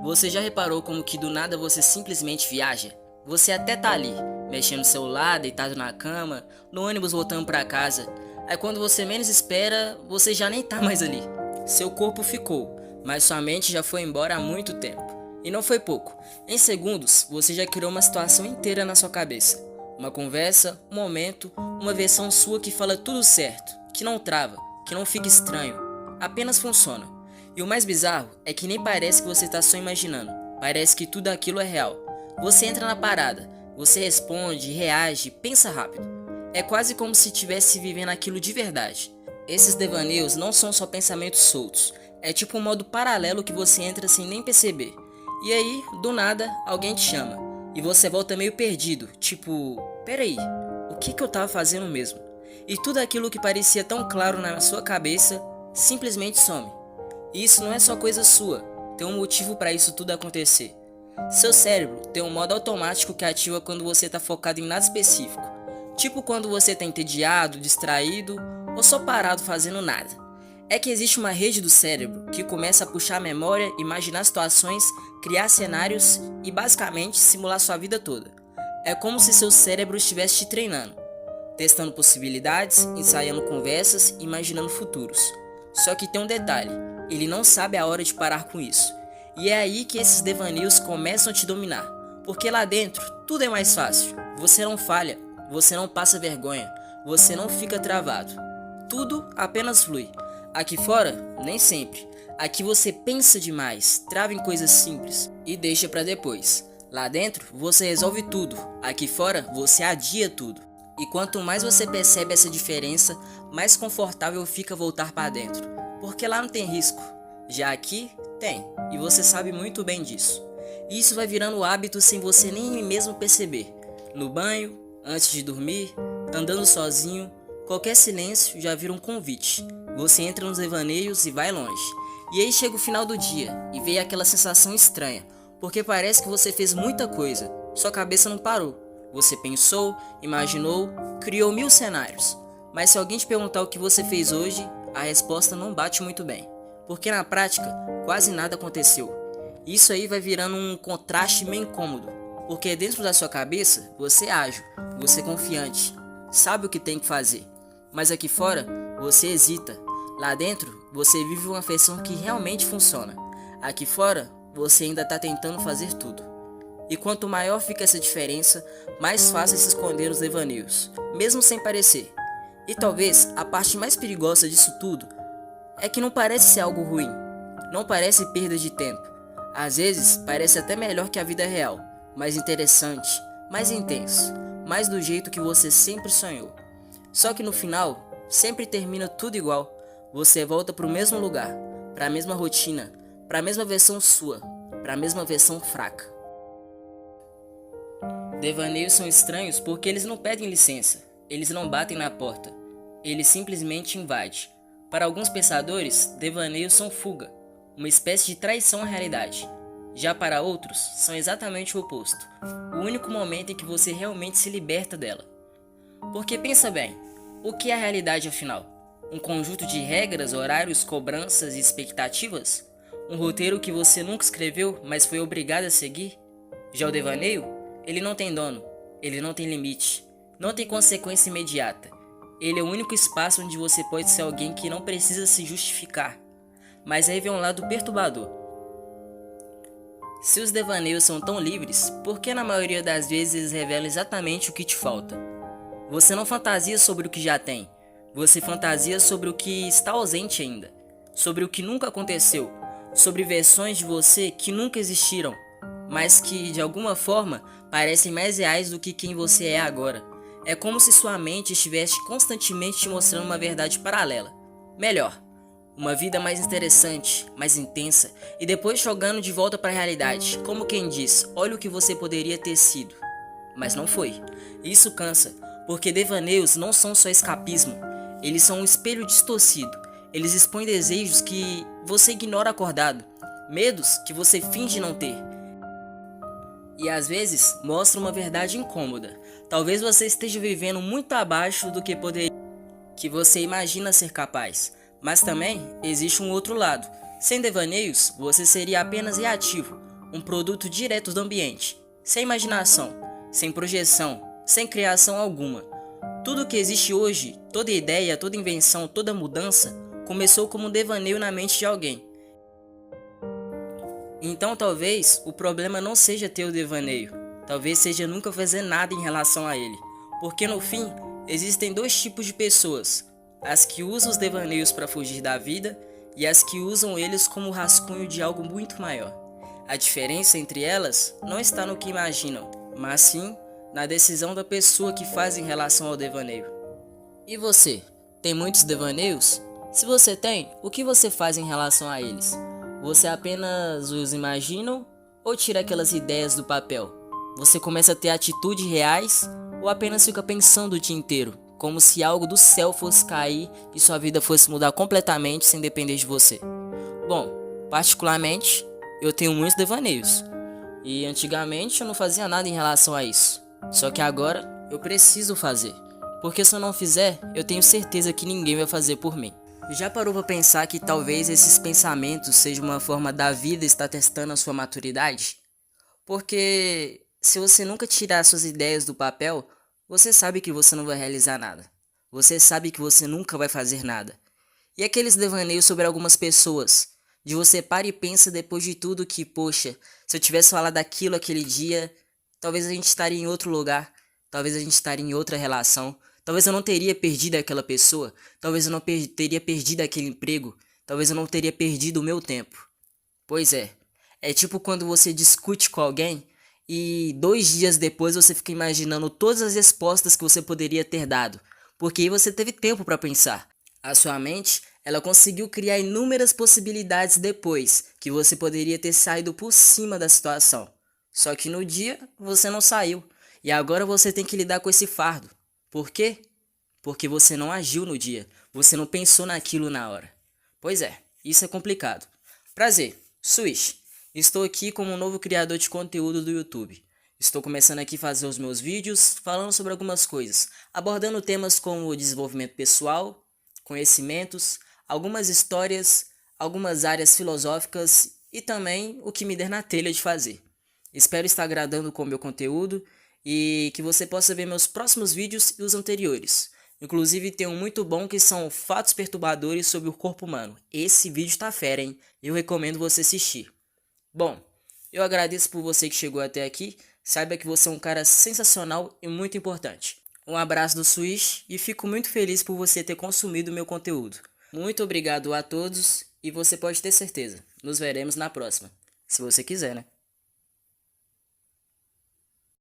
Você já reparou como que do nada você simplesmente viaja? Você até tá ali, mexendo no celular, deitado na cama, no ônibus voltando pra casa. Aí quando você menos espera, você já nem tá mais ali. Seu corpo ficou, mas sua mente já foi embora há muito tempo. E não foi pouco. Em segundos, você já criou uma situação inteira na sua cabeça. Uma conversa, um momento, uma versão sua que fala tudo certo, que não trava, que não fica estranho, apenas funciona. E o mais bizarro é que nem parece que você está só imaginando, parece que tudo aquilo é real. Você entra na parada, você responde, reage, pensa rápido. É quase como se estivesse vivendo aquilo de verdade. Esses devaneios não são só pensamentos soltos, é tipo um modo paralelo que você entra sem nem perceber. E aí, do nada, alguém te chama, e você volta meio perdido, tipo, peraí, o que eu tava fazendo mesmo? E tudo aquilo que parecia tão claro na sua cabeça, simplesmente some. E isso não é só coisa sua, tem um motivo para isso tudo acontecer. Seu cérebro tem um modo automático que ativa quando você está focado em nada específico. Tipo quando você está entediado, distraído ou só parado fazendo nada. É que existe uma rede do cérebro que começa a puxar a memória, imaginar situações, criar cenários e basicamente simular sua vida toda. É como se seu cérebro estivesse te treinando, testando possibilidades, ensaiando conversas, imaginando futuros. Só que tem um detalhe, ele não sabe a hora de parar com isso. E é aí que esses devaneios começam a te dominar, porque lá dentro tudo é mais fácil. Você não falha, você não passa vergonha, você não fica travado. Tudo apenas flui. Aqui fora, nem sempre. Aqui você pensa demais, trava em coisas simples e deixa pra depois. Lá dentro você resolve tudo, aqui fora você adia tudo. E quanto mais você percebe essa diferença, mais confortável fica voltar para dentro, porque lá não tem risco. Já aqui tem, e você sabe muito bem disso. E isso vai virando hábito sem você nem mesmo perceber. No banho, antes de dormir, andando sozinho, qualquer silêncio já vira um convite. Você entra nos devaneios e vai longe. E aí chega o final do dia e vem aquela sensação estranha, porque parece que você fez muita coisa, sua cabeça não parou. Você pensou, imaginou, criou 1000 cenários. Mas se alguém te perguntar o que você fez hoje, a resposta não bate muito bem. Porque na prática, quase nada aconteceu. Isso aí vai virando um contraste meio incômodo. Porque dentro da sua cabeça, você é ágil, você é confiante, sabe o que tem que fazer. Mas aqui fora, você hesita. Lá dentro, você vive uma versão que realmente funciona. Aqui fora, você ainda está tentando fazer tudo. E quanto maior fica essa diferença, mais fácil é se esconder nos devaneios, mesmo sem parecer. E talvez a parte mais perigosa disso tudo é que não parece ser algo ruim, não parece perda de tempo. Às vezes parece até melhor que a vida real, mais interessante, mais intenso, mais do jeito que você sempre sonhou. Só que no final, sempre termina tudo igual. Você volta para o mesmo lugar, para a mesma rotina, para a mesma versão sua, para a mesma versão fraca. Devaneios são estranhos porque eles não pedem licença, eles não batem na porta, eles simplesmente invadem. Para alguns pensadores, devaneios são fuga, uma espécie de traição à realidade. Já para outros, são exatamente o oposto, o único momento em que você realmente se liberta dela. Porque pensa bem, o que é a realidade afinal? Um conjunto de regras, horários, cobranças e expectativas? Um roteiro que você nunca escreveu, mas foi obrigado a seguir? Já o devaneio? Ele não tem dono, ele não tem limite, não tem consequência imediata. Ele é o único espaço onde você pode ser alguém que não precisa se justificar. Mas aí vem um lado perturbador. Se os devaneios são tão livres, por que na maioria das vezes eles revelam exatamente o que te falta? Você não fantasia sobre o que já tem, você fantasia sobre o que está ausente ainda, sobre o que nunca aconteceu, sobre versões de você que nunca existiram, mas que de alguma forma parecem mais reais do que quem você é agora. É como se sua mente estivesse constantemente te mostrando uma verdade paralela. Melhor, uma vida mais interessante, mais intensa, e depois jogando de volta para a realidade, como quem diz, olha o que você poderia ter sido. Mas não foi. Isso cansa, porque devaneios não são só escapismo, eles são um espelho distorcido. Eles expõem desejos que você ignora acordado, medos que você finge não ter. E às vezes mostra uma verdade incômoda. Talvez você esteja vivendo muito abaixo do que poderia, que você imagina ser capaz. Mas também existe um outro lado. Sem devaneios, você seria apenas reativo, um produto direto do ambiente, sem imaginação, sem projeção, sem criação alguma. Tudo que existe hoje, toda ideia, toda invenção, toda mudança, começou como um devaneio na mente de alguém. Então talvez o problema não seja ter o devaneio, talvez seja nunca fazer nada em relação a ele. Porque no fim, existem dois tipos de pessoas: as que usam os devaneios para fugir da vida e as que usam eles como rascunho de algo muito maior. A diferença entre elas não está no que imaginam, mas sim na decisão da pessoa que faz em relação ao devaneio. E você, tem muitos devaneios? Se você tem, o que você faz em relação a eles? Você apenas os imagina ou tira aquelas ideias do papel? Você começa a ter atitudes reais ou apenas fica pensando o dia inteiro, como se algo do céu fosse cair e sua vida fosse mudar completamente sem depender de você? Bom, particularmente, eu tenho muitos devaneios. E antigamente eu não fazia nada em relação a isso. Só que agora eu preciso fazer. Porque se eu não fizer, eu tenho certeza que ninguém vai fazer por mim. Já parou pra pensar que talvez esses pensamentos sejam uma forma da vida estar testando a sua maturidade? Porque se você nunca tirar suas ideias do papel, você sabe que você não vai realizar nada. Você sabe que você nunca vai fazer nada. E aqueles devaneios sobre algumas pessoas, de você para e pensa depois de tudo que, poxa, se eu tivesse falado aquilo aquele dia, talvez a gente estaria em outro lugar, talvez a gente estaria em outra relação, talvez eu não teria perdido aquela pessoa, talvez eu não teria perdido aquele emprego, talvez eu não teria perdido o meu tempo. Pois é tipo quando você discute com alguém e 2 dias depois você fica imaginando todas as respostas que você poderia ter dado, porque aí você teve tempo para pensar. A sua mente, ela conseguiu criar inúmeras possibilidades depois que você poderia ter saído por cima da situação. Só que no dia você não saiu e agora você tem que lidar com esse fardo. Por quê? Porque você não agiu no dia, você não pensou naquilo na hora. Pois é, isso é complicado. Prazer, Swish. Estou aqui como um novo criador de conteúdo do YouTube. Estou começando aqui a fazer os meus vídeos falando sobre algumas coisas, abordando temas como desenvolvimento pessoal, conhecimentos, algumas histórias, algumas áreas filosóficas e também o que me der na telha de fazer. Espero estar agradando com o meu conteúdo e que você possa ver meus próximos vídeos e os anteriores. Inclusive tem um muito bom que são fatos perturbadores sobre o corpo humano. Esse vídeo tá fera, hein? Eu recomendo você assistir. Bom, eu agradeço por você que chegou até aqui. Saiba que você é um cara sensacional e muito importante. Um abraço do Swish e fico muito feliz por você ter consumido o meu conteúdo. Muito obrigado a todos e você pode ter certeza, nos veremos na próxima. Se você quiser, né?